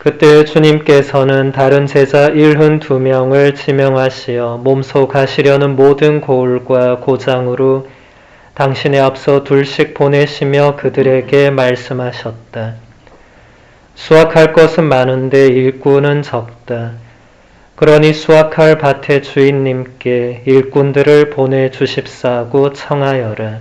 그때 주님께서는 다른 제자 72명을 지명하시어 몸소 가시려는 모든 고을과 고장으로 당신의 앞서 둘씩 보내시며 그들에게 말씀하셨다. 수확할 것은 많은데 일꾼은 적다. 그러니 수확할 밭의 주인님께 일꾼들을 보내주십사고 청하여라.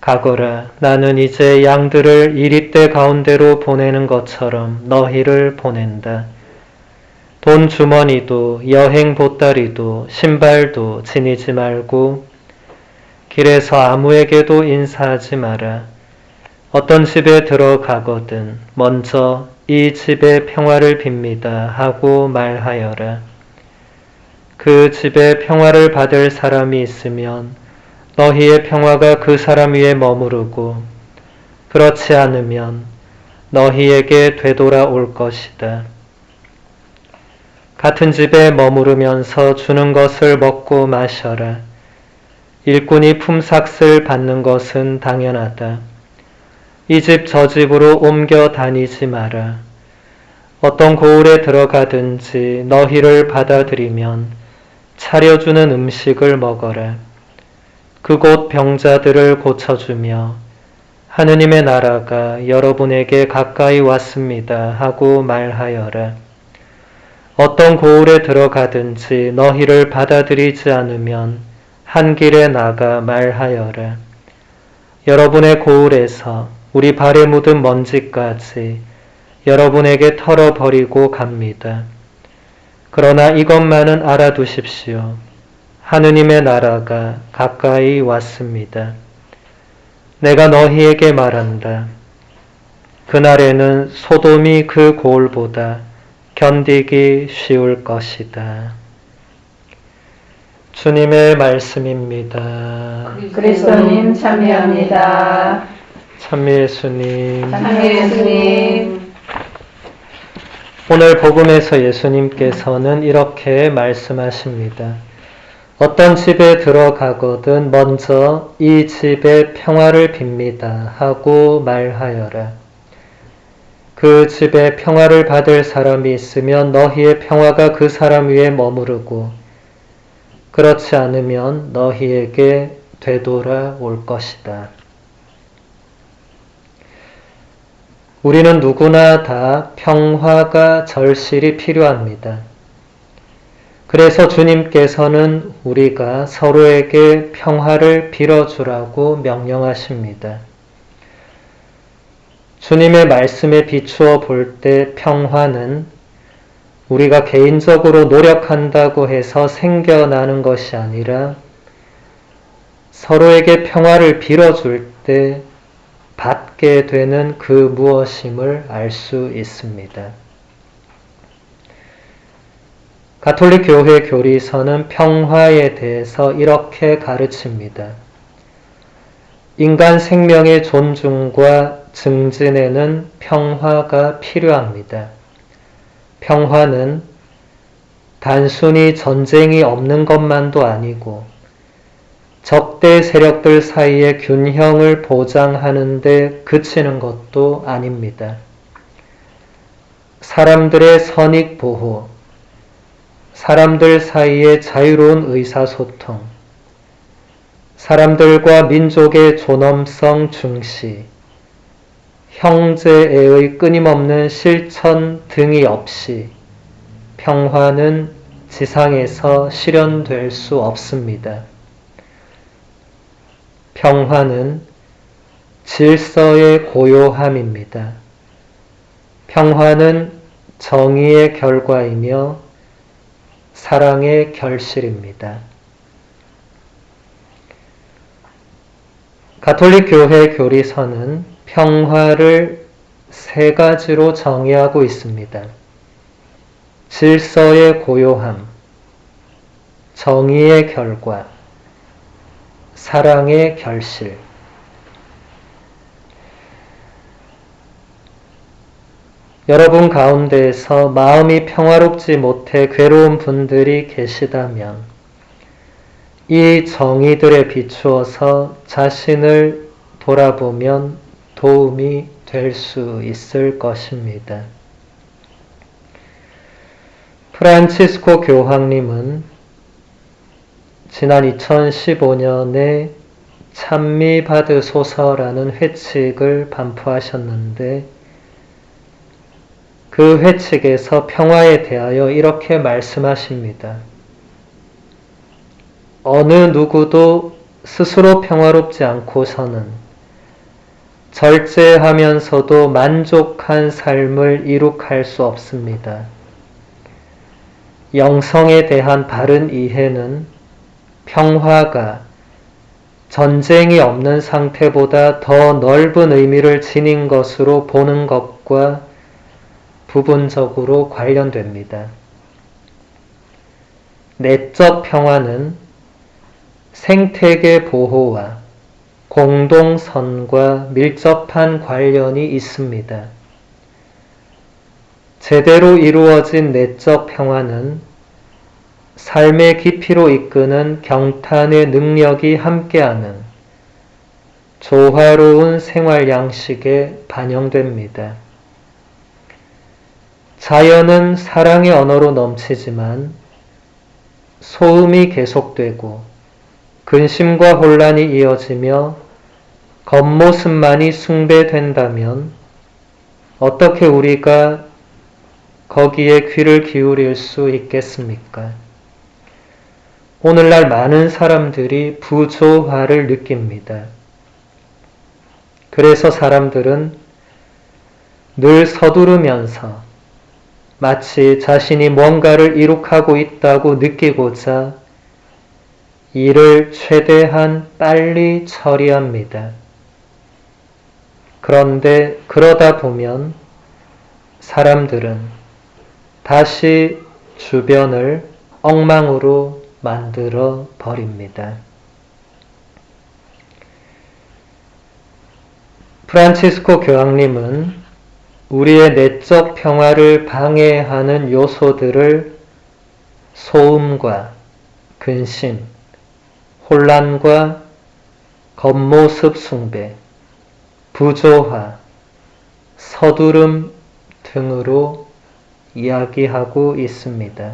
가거라. 나는 이제 양들을 이리떼 가운데로 보내는 것처럼 너희를 보낸다. 돈 주머니도 여행 보따리도 신발도 지니지 말고 길에서 아무에게도 인사하지 마라. 어떤 집에 들어가거든 먼저 이 집의 평화를 빕니다 하고 말하여라. 그 집에 평화를 받을 사람이 있으면 너희의 평화가 그 사람 위에 머무르고 그렇지 않으면 너희에게 되돌아올 것이다. 같은 집에 머무르면서 주는 것을 먹고 마셔라. 일꾼이 품삯을 받는 것은 당연하다. 이 집 저 집으로 옮겨 다니지 마라. 어떤 고을에 들어가든지 너희를 받아들이면 차려주는 음식을 먹어라. 그곳 병자들을 고쳐주며 하느님의 나라가 여러분에게 가까이 왔습니다 하고 말하여라. 어떤 고을에 들어가든지 너희를 받아들이지 않으면 한 길에 나가 말하여라. 여러분의 고을에서 우리 발에 묻은 먼지까지 여러분에게 털어버리고 갑니다. 그러나 이것만은 알아두십시오. 하느님의 나라가 가까이 왔습니다. 내가 너희에게 말한다. 그날에는 소돔이 그 고을보다 견디기 쉬울 것이다. 주님의 말씀입니다. 그리스도님 참여합니다. 참미 예수님. 참여 예수님. 오늘 복음에서 예수님께서는 이렇게 말씀하십니다. 어떤 집에 들어가거든 먼저 이 집의 평화를 빕니다 하고 말하여라. 그 집에 평화를 받을 사람이 있으면 너희의 평화가 그 사람 위에 머무르고 그렇지 않으면 너희에게 되돌아올 것이다. 우리는 누구나 다 평화가 절실히 필요합니다. 그래서 주님께서는 우리가 서로에게 평화를 빌어주라고 명령하십니다. 주님의 말씀에 비추어 볼 때 평화는 우리가 개인적으로 노력한다고 해서 생겨나는 것이 아니라 서로에게 평화를 빌어줄 때 받게 되는 그 무엇임을 알 수 있습니다. 가톨릭 교회 교리서는 평화에 대해서 이렇게 가르칩니다. 인간 생명의 존중과 증진에는 평화가 필요합니다. 평화는 단순히 전쟁이 없는 것만도 아니고 적대 세력들 사이의 균형을 보장하는 데 그치는 것도 아닙니다. 사람들의 선익 보호, 사람들 사이의 자유로운 의사소통, 사람들과 민족의 존엄성 중시, 형제애의 끊임없는 실천 등이 없이 평화는 지상에서 실현될 수 없습니다. 평화는 질서의 고요함입니다. 평화는 정의의 결과이며 사랑의 결실입니다. 가톨릭 교회 교리서는 평화를 세 가지로 정의하고 있습니다. 질서의 고요함, 정의의 결과, 사랑의 결실. 여러분 가운데에서 마음이 평화롭지 못해 괴로운 분들이 계시다면 이 정의들에 비추어서 자신을 돌아보면 도움이 될 수 있을 것입니다. 프란치스코 교황님은 지난 2015년에 찬미 받으소서라는 회칙을 반포하셨는데 그 회칙에서 평화에 대하여 이렇게 말씀하십니다. 어느 누구도 스스로 평화롭지 않고서는 절제하면서도 만족한 삶을 이룩할 수 없습니다. 영성에 대한 바른 이해는 평화가 전쟁이 없는 상태보다 더 넓은 의미를 지닌 것으로 보는 것과 부분적으로 관련됩니다. 내적 평화는 생태계 보호와 공동선과 밀접한 관련이 있습니다. 제대로 이루어진 내적 평화는 삶의 깊이로 이끄는 경탄의 능력이 함께하는 조화로운 생활 양식에 반영됩니다. 자연은 사랑의 언어로 넘치지만 소음이 계속되고 근심과 혼란이 이어지며 겉모습만이 숭배된다면 어떻게 우리가 거기에 귀를 기울일 수 있겠습니까? 오늘날 많은 사람들이 부조화를 느낍니다. 그래서 사람들은 늘 서두르면서 마치 자신이 뭔가를 이룩하고 있다고 느끼고자 일을 최대한 빨리 처리합니다. 그런데 그러다 보면 사람들은 다시 주변을 엉망으로 만들어 버립니다. 프란치스코 교황님은 우리의 내적 평화를 방해하는 요소들을 소음과 근심, 혼란과 겉모습 숭배, 부조화, 서두름 등으로 이야기하고 있습니다.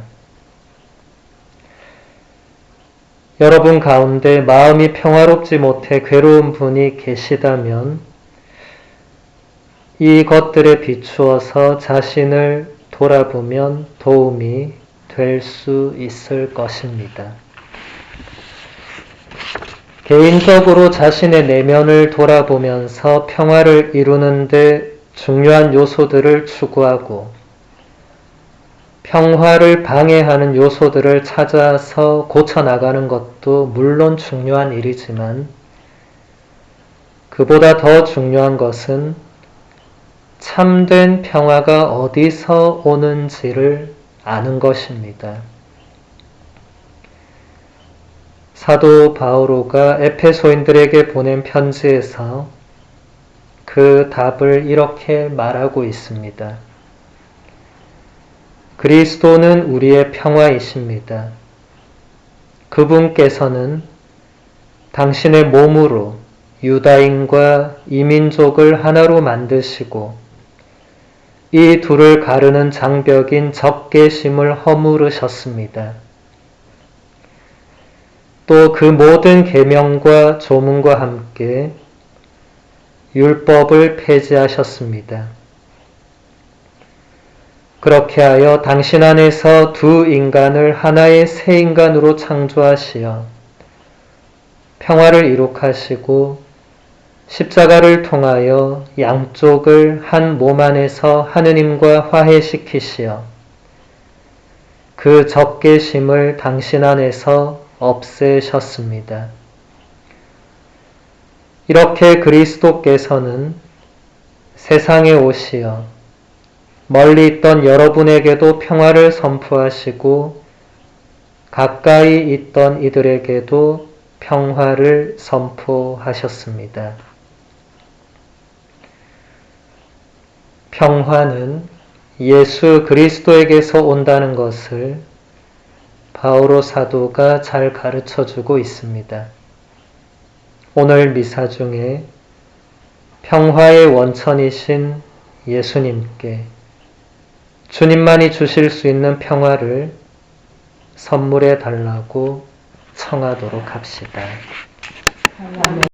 여러분 가운데 마음이 평화롭지 못해 괴로운 분이 계시다면 이 것들에 비추어서 자신을 돌아보면 도움이 될 수 있을 것입니다. 개인적으로 자신의 내면을 돌아보면서 평화를 이루는데 중요한 요소들을 추구하고 평화를 방해하는 요소들을 찾아서 고쳐나가는 것도 물론 중요한 일이지만 그보다 더 중요한 것은 참된 평화가 어디서 오는지를 아는 것입니다. 사도 바오로가 에페소인들에게 보낸 편지에서 그 답을 이렇게 말하고 있습니다. 그리스도는 우리의 평화이십니다. 그분께서는 당신의 몸으로 유다인과 이민족을 하나로 만드시고 이 둘을 가르는 장벽인 적개심을 허물으셨습니다. 또 그 모든 계명과 조문과 함께 율법을 폐지하셨습니다. 그렇게 하여 당신 안에서 두 인간을 하나의 새 인간으로 창조하시어 평화를 이룩하시고 십자가를 통하여 양쪽을 한 몸 안에서 하느님과 화해시키시어 그 적개심을 당신 안에서 없애셨습니다. 이렇게 그리스도께서는 세상에 오시어 멀리 있던 여러분에게도 평화를 선포하시고 가까이 있던 이들에게도 평화를 선포하셨습니다. 평화는 예수 그리스도에게서 온다는 것을 바오로 사도가 잘 가르쳐주고 있습니다. 오늘 미사 중에 평화의 원천이신 예수님께 주님만이 주실 수 있는 평화를 선물해 달라고 청하도록 합시다. 아멘.